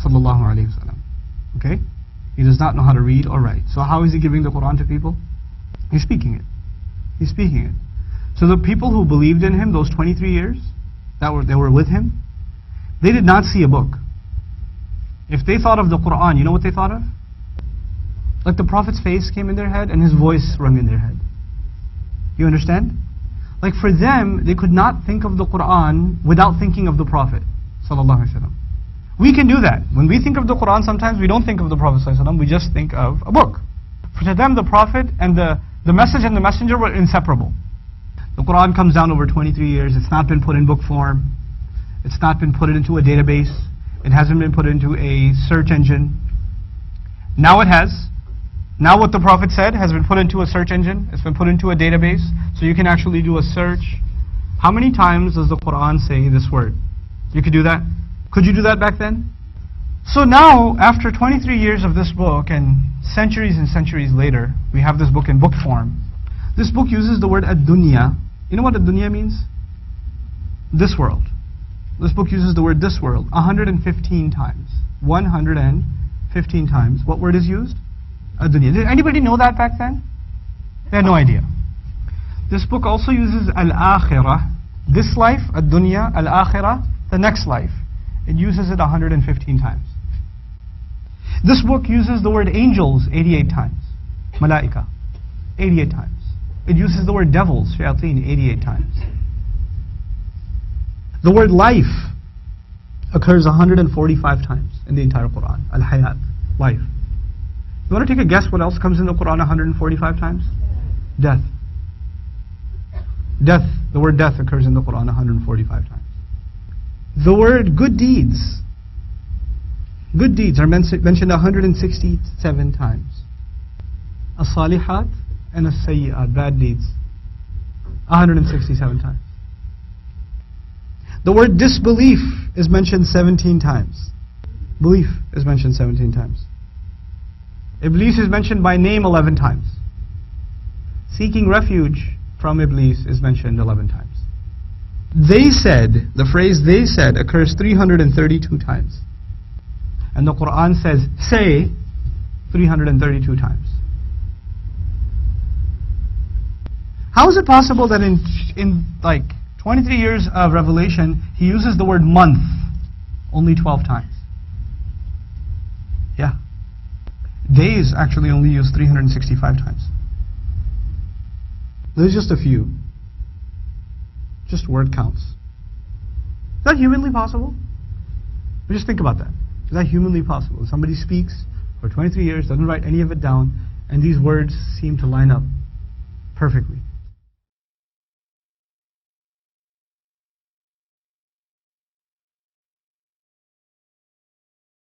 sallallahu alaihi wasallam. Okay? He does not know how to read or write. So how is he giving the Quran to people? He's speaking it. He's speaking it. So the people who believed in him those 23 years, they were with him, they did not see a book. If they thought of the Quran, you know what they thought of? Like the Prophet's face came in their head and his voice rung in their head. You understand? Like for them, they could not think of the Quran without thinking of the Prophet sallallahu alaihi wasallam. We can do that. When we think of the Quran, sometimes we don't think of the Prophet sallallahu alaihi wasallam, we just think of a book. For them, the Prophet and the message and the messenger were inseparable. The Quran comes down over 23 years. It's not been put in book form. It's not been put into a database. It hasn't been put into a search engine. Now it has. Now what the Prophet said has been put into a search engine. It's been put into a database. So you can actually do a search. How many times does the Quran say this word? You could do that? Could you do that back then? So now, after 23 years of this book, and centuries later, we have this book in book form. This book uses the word ad-dunya. You know what ad-dunya means? This world. This book uses the word this world 115 times. 115 times. What word is used? Ad-dunya. Did anybody know that back then? They had no idea. This book also uses al-akhirah. This life, ad-dunya, al-akhirah, the next life. It uses it 115 times. This book uses the word angels 88 times. Malaika. 88 times. It uses the word devils, shayateen, 88 times. The word life occurs 145 times in the entire Quran. Al-hayat, life. You want to take a guess what else comes in the Quran 145 times? Death. Death, the word death occurs in the Quran 145 times. The word good deeds. Good deeds are mentioned 167 times. As-salihat and as-sayyi'at, bad deeds. 167 times. The word disbelief is mentioned 17 times. Belief is mentioned 17 times. Iblis is mentioned by name 11 times. Seeking refuge from Iblis is mentioned 11 times. They said, the phrase they said occurs 332 times. And the Quran says, say 332 times. How is it possible that in like 23 years of revelation, he uses the word month only 12 times? Yeah. Days actually only used 365 times. There's just a few. Just word counts. Is that humanly possible? But just think about that. Is that humanly possible? Somebody speaks for 23 years, doesn't write any of it down, and these words seem to line up perfectly.